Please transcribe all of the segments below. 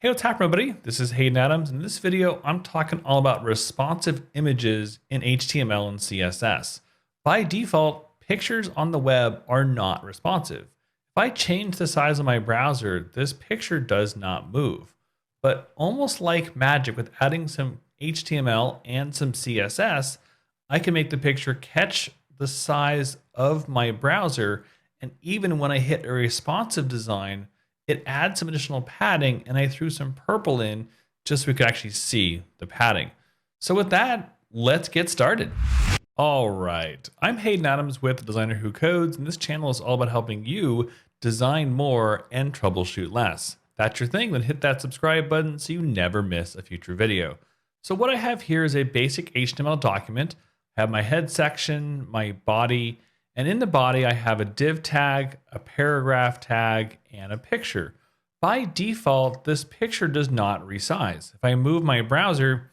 Hey, what's happening, everybody? This is Hayden Adams. In this video, I'm talking all about responsive images in HTML and CSS. By default, pictures on the web are not responsive. If I change the size of my browser, this picture does not move. But almost like magic, with adding some HTML and some CSS, I can make the picture catch the size of my browser. And even when I hit a responsive design, it adds some additional padding, and I threw some purple in just so we could actually see the padding. So with that, let's get started. All right, I'm Hayden Adams with Designer Who Codes, and this channel is all about helping you design more and troubleshoot less. If that's your thing, then hit that subscribe button so you never miss a future video. So what I have here is a basic HTML document. I have my head section, my body, and in the body, I have a div tag, a paragraph tag, and a picture. By default, this picture does not resize. If I move my browser,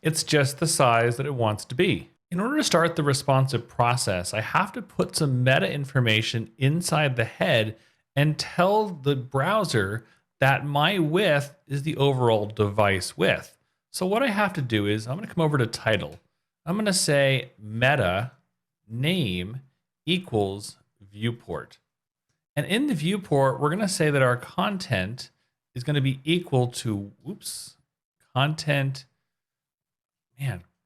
it's just the size that it wants to be. In order to start the responsive process, I have to put some meta information inside the head and tell the browser that my width is the overall device width. So what I have to do is I'm going to come over to title. I'm going to say meta name equals viewport. And in the viewport, we're going to say that our content is going to be equal to, content,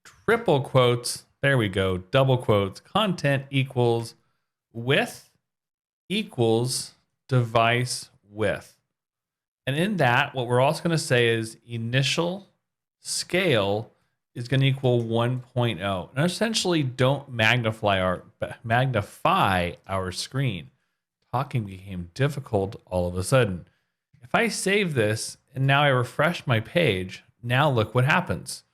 triple quotes, there we go, double quotes, content equals width equals device width. And in that, what we're also going to say is initial scale is going to equal 1.0. And essentially don't magnify our screen. Talking became difficult all of a sudden. If I save this and now I refresh my page, now look what happens.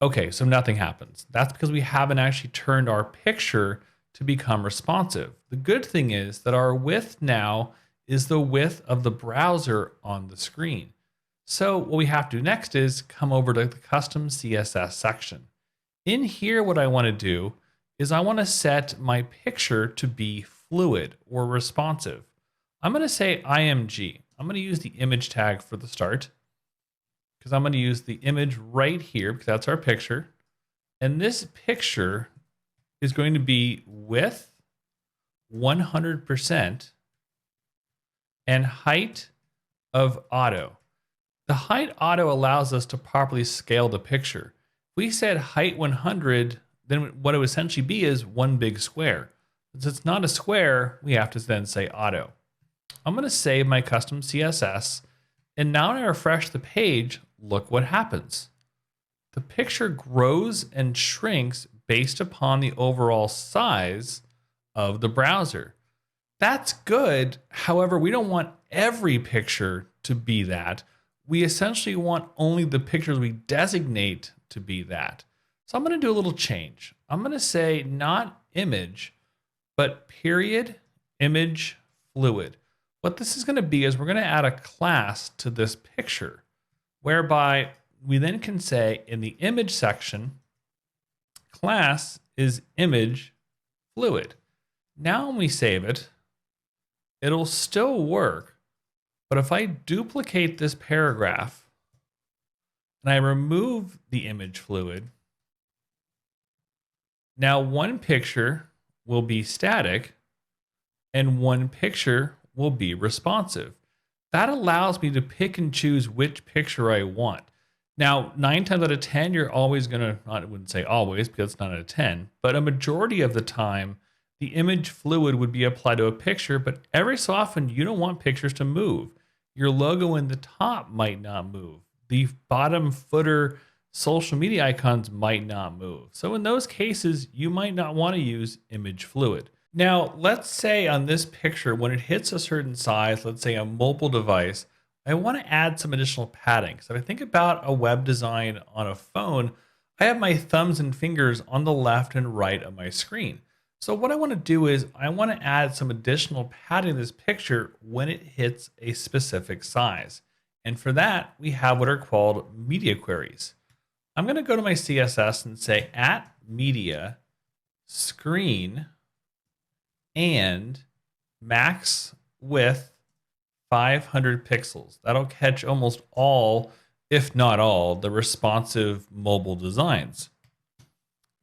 Okay, so nothing happens. That's because we haven't actually turned our picture to become responsive. The good thing is that our width now is the width of the browser on the screen. So what we have to do next is come over to the custom CSS section. In here, what I want to do is I want to set my picture to be fluid or responsive. I'm going to say IMG. I'm going to use the image tag for the start because I'm going to use the image right here because that's our picture. And this picture is going to be width 100% and height of auto. The height auto allows us to properly scale the picture. If we said height 100, then what it would essentially be is one big square. Since it's not a square, we have to then say auto. I'm going to save my custom CSS. And now when I refresh the page, look what happens. The picture grows and shrinks based upon the overall size of the browser. That's good. However, we don't want every picture to be that. We essentially want only the pictures we designate to be that. So I'm going to do a little change. I'm going to say not image, but period image fluid. What this is going to be is we're going to add a class to this picture, whereby we then can say in the image section, class is image fluid. Now when we save it, it'll still work. But if I duplicate this paragraph and I remove the image fluid, now one picture will be static and one picture will be responsive. That allows me to pick and choose which picture I want. Now, 9 times out of 10, you're always going to, I wouldn't say always because it's 9 out of 10, but a majority of the time, the image fluid would be applied to a picture, but every so often you don't want pictures to move. Your logo in the top might not move. The bottom footer social media icons might not move. So in those cases, you might not want to use image fluid. Now, let's say on this picture, when it hits a certain size, let's say a mobile device, I want to add some additional padding. So if I think about a web design on a phone, I have my thumbs and fingers on the left and right of my screen. So what I want to do is I want to add some additional padding to this picture when it hits a specific size. And for that, we have what are called media queries. I'm going to go to my CSS and say at media screen and max width 500 pixels. That'll catch almost all, if not all, the responsive mobile designs.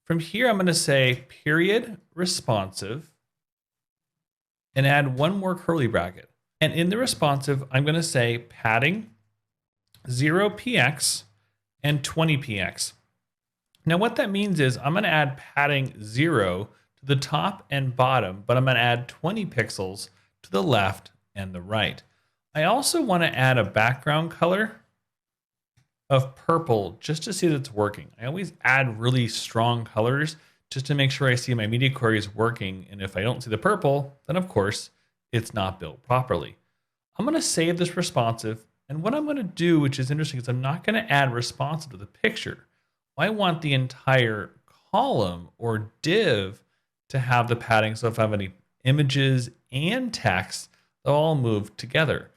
From here, I'm going to say period responsive and add one more curly bracket. And in the responsive, I'm going to say padding 0px and 20px. Now what that means is I'm going to add padding 0 to the top and bottom, but I'm going to add 20 pixels to the left and the right. I also want to add a background color of purple just to see that it's working. I always add really strong colors just to make sure I see my media query is working. And if I don't see the purple, then of course it's not built properly. I'm going to save this responsive. And what I'm going to do, which is interesting, is I'm not going to add responsive to the picture. I want the entire column or div to have the padding. So if I have any images and text, they'll all move together.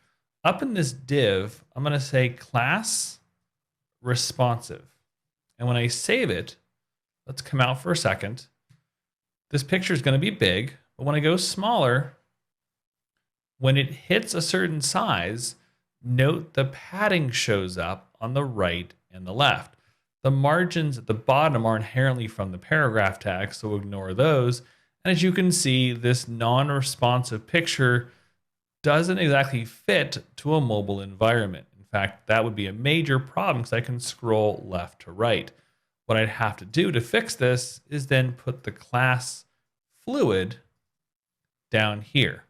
Up in this div, I'm going to say class responsive. And when I save it, let's come out for a second. This picture is going to be big, but when I go smaller, when it hits a certain size, note the padding shows up on the right and the left. The margins at the bottom are inherently from the paragraph tag, so ignore those. And as you can see, this non-responsive picture doesn't exactly fit to a mobile environment. In fact, that would be a major problem because I can scroll left to right. What I'd have to do to fix this is then put the class fluid down here.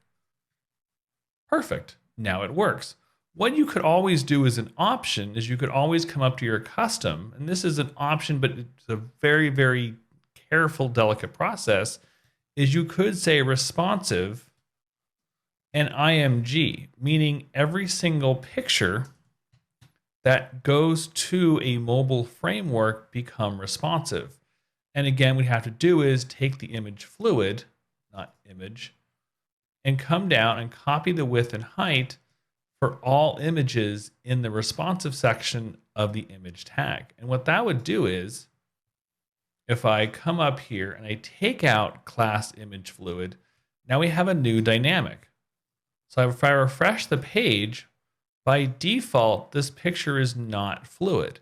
Perfect. Now it works. What you could always do as an option is you could always come up to your custom, and this is an option, but it's a very, very careful, delicate process, is you could say responsive and IMG, meaning every single picture that goes to a mobile framework become responsive. And again, what we have to do is take the image fluid, not image, and come down and copy the width and height for all images in the responsive section of the image tag. And what that would do is, if I come up here and I take out class image fluid, now we have a new dynamic. So if I refresh the page, by default, this picture is not fluid.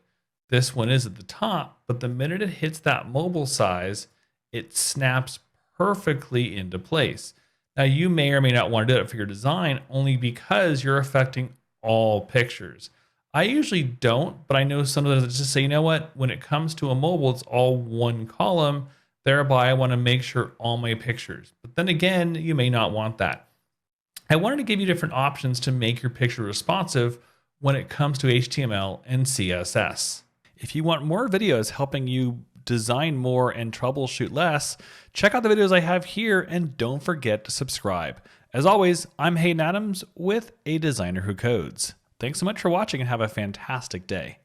This one is at the top, but the minute it hits that mobile size, it snaps perfectly into place. Now you may or may not want to do it for your design only because you're affecting all pictures. I usually don't, but I know some of those just say, you know what, when it comes to a mobile, it's all one column. Thereby, I want to make sure all my pictures. But then again, you may not want that. I wanted to give you different options to make your picture responsive when it comes to HTML and CSS. If you want more videos helping you design more and troubleshoot less, check out the videos I have here and don't forget to subscribe. As always, I'm Haydn Adams with A Designer Who Codes. Thanks so much for watching and have a fantastic day.